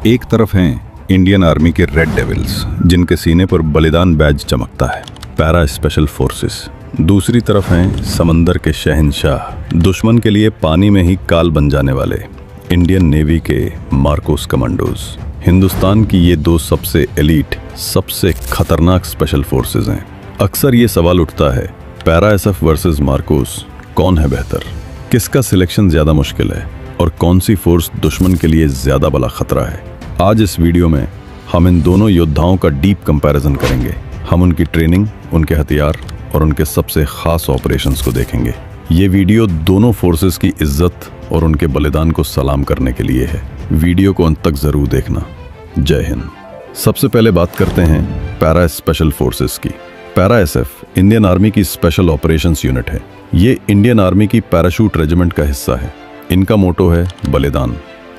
एक तरफ हैं इंडियन आर्मी के रेड डेविल्स, जिनके सीने पर बलिदान बैज चमकता है, पैरा स्पेशल फोर्सेस। दूसरी तरफ हैं समंदर के शहंशाह, दुश्मन के लिए पानी में ही काल बन जाने वाले इंडियन नेवी के मार्कोस कमांडोज। हिंदुस्तान की ये दो सबसे एलीट, सबसे खतरनाक स्पेशल फोर्सेस हैं। अक्सर ये सवाल उठता है, पैरा एसएफ वर्सेस मार्कोस, कौन है बेहतर? किसका सिलेक्शन ज़्यादा मुश्किल है और कौन सी फोर्स दुश्मन के लिए ज़्यादा बड़ा खतरा है? आज इस वीडियो में हम इन दोनों योद्धाओं का डीप कंपैरिजन करेंगे। हम उनकी ट्रेनिंग, उनके हथियार और उनके सबसे खास ऑपरेशंस को देखेंगे। ये वीडियो दोनों फोर्सेस की इज्जत और उनके बलिदान को सलाम करने के लिए है। वीडियो को अंत तक ज़रूर देखना। जय हिंद। सबसे पहले बात करते हैं पैरा स्पेशल फोर्सेस की। पैरा एसएफ इंडियन आर्मी की स्पेशल ऑपरेशंस यूनिट है। ये इंडियन आर्मी की पैराशूट रेजिमेंट का हिस्सा है। इनका मोटो है बलिदान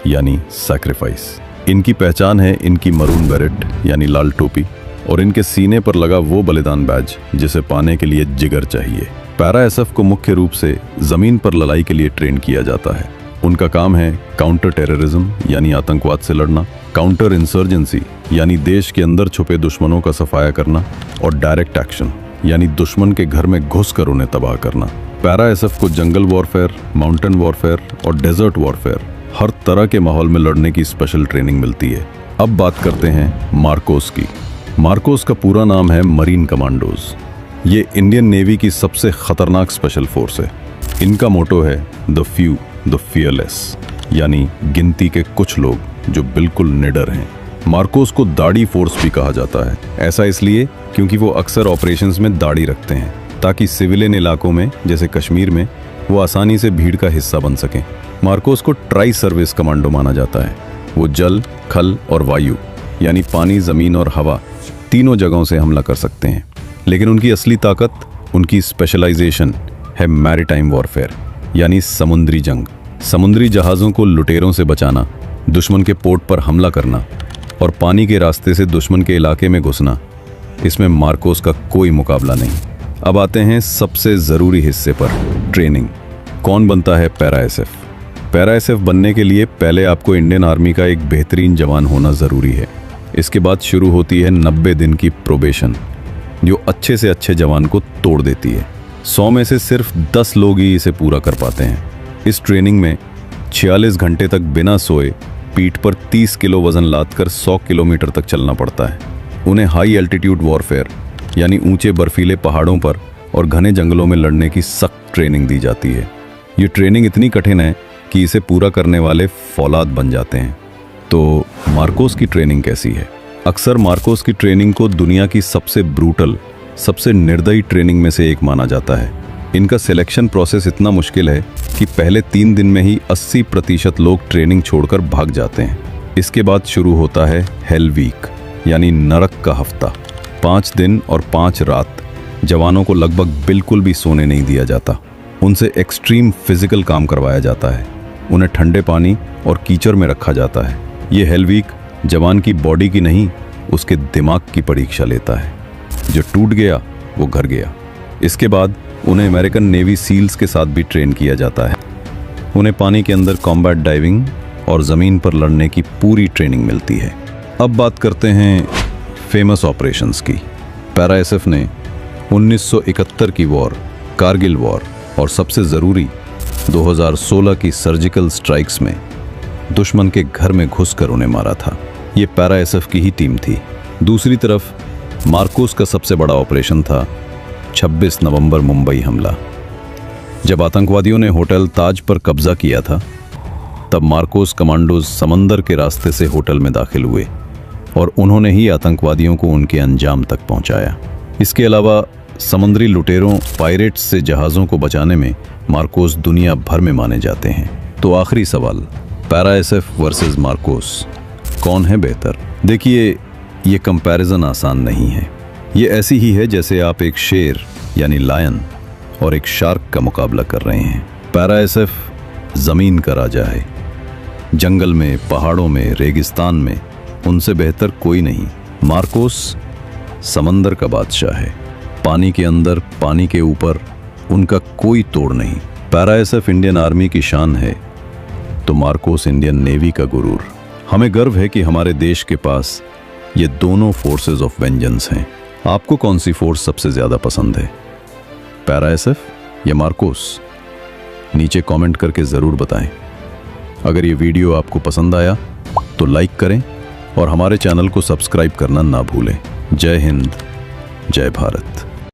यानी सैक्रिफाइस। इनकी पहचान है इनकी मरून बेरेट यानी लाल टोपी और इनके सीने पर लगा वो बलिदान बैज जिसे पाने के लिए जिगर चाहिए। पैरा एसएफ को मुख्य रूप से जमीन पर लड़ाई के लिए ट्रेन किया जाता है। उनका काम है काउंटर टेररिज्म यानी आतंकवाद से लड़ना, काउंटर इंसर्जेंसी यानी देश के अंदर छुपे दुश्मनों का सफाया करना और डायरेक्ट एक्शन यानी दुश्मन के घर में घुसकर उन्हें तबाह करना। पैरा एसएफ को जंगल वॉरफेयर, माउंटेन वॉरफेयर और डेजर्ट वॉरफेयर हर तरह के माहौल में लड़ने की स्पेशल ट्रेनिंग मिलती है। अब बात करते हैं मार्कोस की। मार्कोस का पूरा नाम है मरीन कमांडोज। ये इंडियन नेवी की सबसे खतरनाक स्पेशल फोर्स है। इनका मोटो है द फ्यू द फियरलेस यानी गिनती के कुछ लोग जो बिल्कुल निडर हैं। मार्कोस को दाढ़ी फोर्स भी कहा जाता है। ऐसा इसलिए क्योंकि वो अक्सर ऑपरेशंस में दाढ़ी रखते हैं ताकि सिविलियन इलाकों में जैसे कश्मीर में वो आसानी से भीड़ का हिस्सा बन सकें। मार्कोस को ट्राई सर्विस कमांडो माना जाता है। वो जल, खल और वायु यानी पानी, ज़मीन और हवा तीनों जगहों से हमला कर सकते हैं। लेकिन उनकी असली ताकत, उनकी स्पेशलाइजेशन है मैरीटाइम वॉरफेयर यानी समुद्री जंग। समुद्री जहाज़ों को लुटेरों से बचाना, दुश्मन के पोर्ट पर हमला करना और पानी के रास्ते से दुश्मन के इलाके में घुसना, इसमें मार्कोस का कोई मुकाबला नहीं। अब आते हैं सबसे ज़रूरी हिस्से पर, ट्रेनिंग। कौन बनता है पैरा एसएफ? पैरा एसएफ बनने के लिए पहले आपको इंडियन आर्मी का एक बेहतरीन जवान होना ज़रूरी है। इसके बाद शुरू होती है 90 दिन की प्रोबेशन, जो अच्छे से अच्छे जवान को तोड़ देती है। 100 में से सिर्फ 10 लोग ही इसे पूरा कर पाते हैं। इस ट्रेनिंग में 46 घंटे तक बिना सोए पीठ पर 30 किलो वजन लादकर 100 किलोमीटर तक चलना पड़ता है। उन्हें हाई एल्टीट्यूड वॉरफेयर यानी ऊंचे बर्फीले पहाड़ों पर और घने जंगलों में लड़ने की सख्त ट्रेनिंग दी जाती है। ये ट्रेनिंग इतनी कठिन है कि इसे पूरा करने वाले फौलाद बन जाते हैं। तो मार्कोस की ट्रेनिंग कैसी है? अक्सर मार्कोस की ट्रेनिंग को दुनिया की सबसे ब्रूटल, सबसे निर्दयी ट्रेनिंग में से एक माना जाता है। इनका सिलेक्शन प्रोसेस इतना मुश्किल है कि पहले 3 दिन में ही 80% लोग ट्रेनिंग छोड़कर भाग जाते हैं। इसके बाद शुरू होता है हेल वीक यानी नरक का हफ्ता। 5 दिन और 5 रात जवानों को लगभग बिल्कुल भी सोने नहीं दिया जाता। उनसे एक्सट्रीम फिजिकल काम करवाया जाता है। उन्हें ठंडे पानी और कीचड़ में रखा जाता है। ये हेल वीक जवान की बॉडी की नहीं, उसके दिमाग की परीक्षा लेता है। जो टूट गया वो घर गया। इसके बाद उन्हें अमेरिकन नेवी सील्स के साथ भी ट्रेन किया जाता है। उन्हें पानी के अंदर कॉम्बैट डाइविंग और ज़मीन पर लड़ने की पूरी ट्रेनिंग मिलती है। अब बात करते हैं फेमस ऑपरेशंस की। पैरा एसएफ ने 1971 की वॉर, कारगिल वॉर और सबसे ज़रूरी 2016 की सर्जिकल स्ट्राइक्स में दुश्मन के घर में घुसकर उन्हें मारा था। ये पैरा एसएफ की ही टीम थी। दूसरी तरफ मार्कोस का सबसे बड़ा ऑपरेशन था 26 नवंबर मुंबई हमला। जब आतंकवादियों ने होटल ताज पर कब्जा किया था, तब मार्कोस कमांडोज समंदर के रास्ते से होटल में दाखिल हुए और उन्होंने ही आतंकवादियों को उनके अंजाम तक पहुंचाया। इसके अलावा समुद्री लुटेरों, पायरेट्स से जहाज़ों को बचाने में मार्कोस दुनिया भर में माने जाते हैं। तो आखिरी सवाल, पैरा एसएफ वर्सेस मार्कोस, कौन है बेहतर? देखिए, ये कंपैरिजन आसान नहीं है। ये ऐसी ही है जैसे आप एक शेर यानी लायन और एक शार्क का मुकाबला कर रहे हैं। पैरा एसएफ ज़मीन का राजा है। जंगल में, पहाड़ों में, रेगिस्तान में उनसे बेहतर कोई नहीं। मार्कोस समंदर का बादशाह है। पानी के अंदर, पानी के ऊपर उनका कोई तोड़ नहीं। पैरा एसएफ इंडियन आर्मी की शान है तो मार्कोस इंडियन नेवी का गुरूर। हमें गर्व है कि हमारे देश के पास ये दोनों फोर्सेस ऑफ वेंजेंस हैं। आपको कौन सी फोर्स सबसे ज्यादा पसंद है, पैरा एसएफ या मार्कोस? नीचे कमेंट करके जरूर बताएं। अगर ये वीडियो आपको पसंद आया तो लाइक करें और हमारे चैनल को सब्सक्राइब करना ना भूलें। जय हिंद, जय भारत।